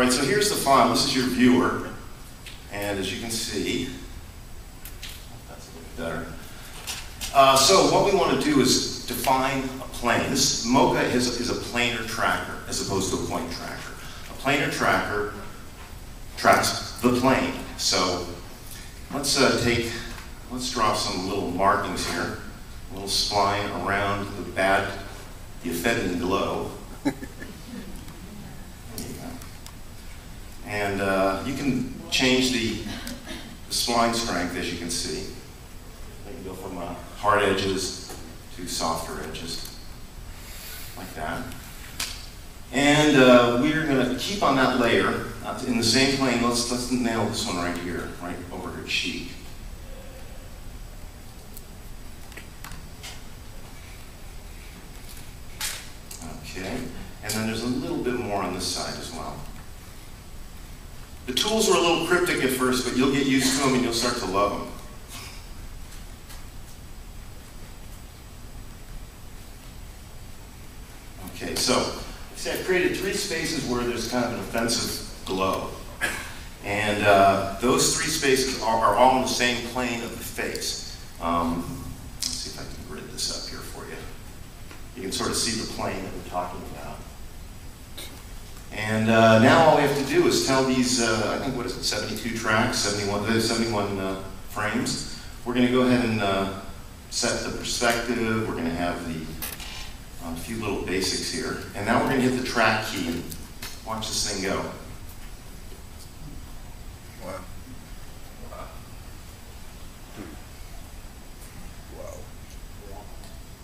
right, so here's the file. This is your viewer. And as you can see, that's a little better. So what we want to do is define a plane. This MOCHA is a planar tracker as opposed to a point tracker. A planar tracker tracks the plane. So let's draw some little markings here. A little spline around the offending glow. There you go. And you can change the spline strength, as you can see. You can go from hard edges to softer edges, like that. And we're going to keep on that layer in the same plane. Let's nail this one right here, right over her cheek. Okay, and then there's a little bit more on this side as well. The tools were a little cryptic at first, but you'll get used to them and you'll start to love them. Okay, so see, I've created 3 spaces where there's kind of an offensive glow. And those 3 spaces are all on the same plane of the face. Let's see if I can grid this up here for you. You can sort of see the plane that we're talking about. And now all we have to do is tell these, I think, what is it, 72 tracks, 71 frames. We're going to go ahead and set the perspective. We're going to have a few little basics here. And now we're going to hit the track key and watch this thing go. Wow. Wow. Wow.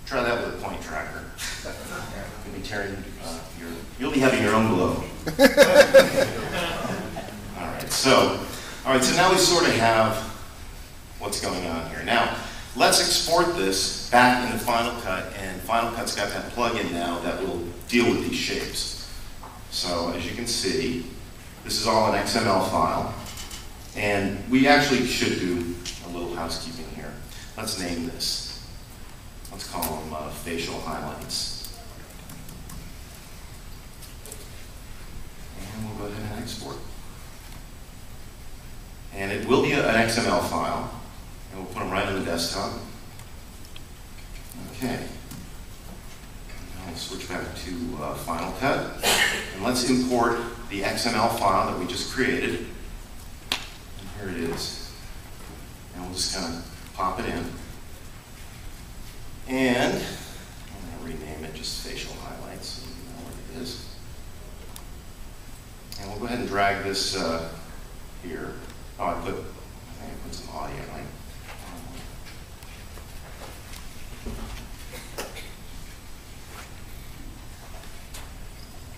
Try that with a point tracker. You'll be you'll be having your own glow. All right, so now we sort of have what's going on here. Now, let's export this back into Final Cut, and Final Cut's got that plugin now that will deal with these shapes. So as you can see, this is all an XML file, and we actually should do a little housekeeping here. Let's name this. Let's call them facial highlights. And we'll go ahead and export. And it will be an XML file, and we'll put them right on the desktop. Okay. Now we'll switch back to Final Cut, and let's import the XML file that we just created. And here it is. And we'll just kind of pop it in. And I'm going to rename it just facial highlights, so you know what it is. And we'll go ahead and drag this here. Oh, I think I put some audio, right?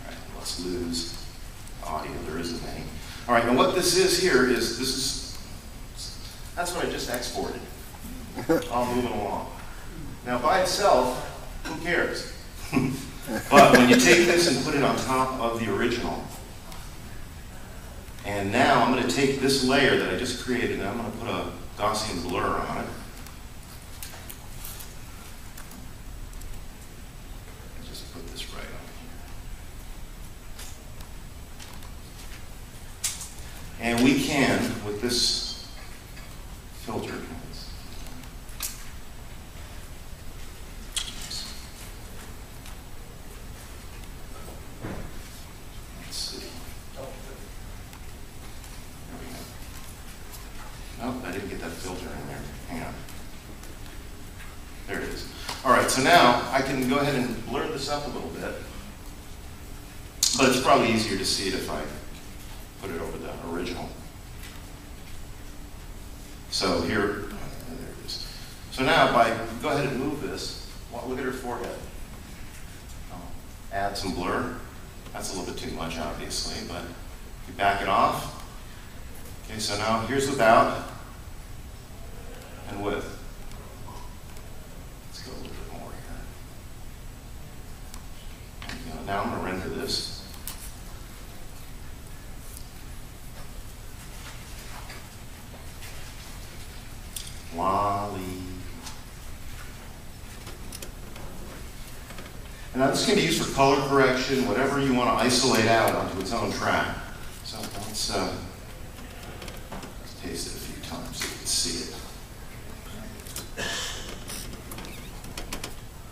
All right, let's lose audio. There isn't any. All right, now what this is here is, that's what I just exported. All moving along. Now by itself, who cares? But when you take this and put it on top of the original, and now I'm going to take this layer that I just created and I'm going to put a Gaussian blur on it. Just put this right on here. And we can, with this filter, oh, I didn't get that filter in there. Hang on. There it is. All right, so now I can go ahead and blur this up a little bit. But it's probably easier to see it if I put it over the original. So here, there it is. So now if I go ahead and move this, well, look at her forehead. Add some blur. That's a little bit too much, obviously, but if you back it off. Okay, so now here's without and with. Let's go a little bit more here. Now I'm going to render this. Lolly. And now this can be used for color correction, whatever you want to isolate out onto its own track. Let's paste it a few times so you can see it.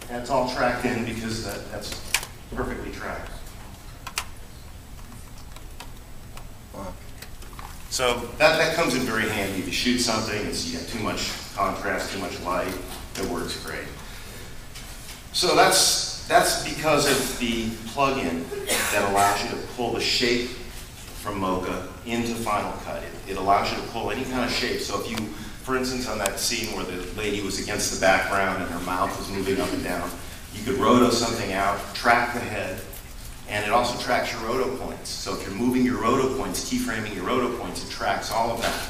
And it's all tracked in because that's perfectly tracked. Wow. So that comes in very handy. If you shoot something, you got too much contrast, too much light, it works great. So that's because of the plugin that allows you to pull the shape from MOCHA into Final Cut. It allows you to pull any kind of shape. So if you, for instance, on that scene where the lady was against the background and her mouth was moving up and down, you could roto something out, track the head, and it also tracks your roto points. So if you're moving your roto points, keyframing your roto points, it tracks all of that.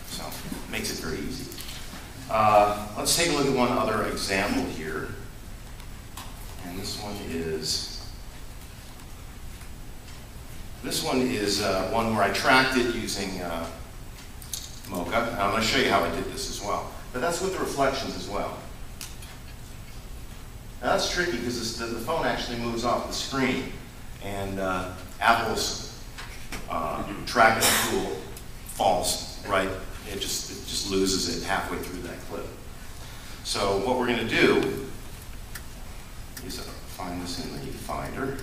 So it makes it very easy. Let's take a look at one other example here. And this one is one where I tracked it using MOCHA. And I'm going to show you how I did this as well. But that's with the reflections as well. Now that's tricky because the phone actually moves off the screen, and Apple's tracking tool falls right. It just loses it halfway through that clip. So what we're going to do is find this in the Finder.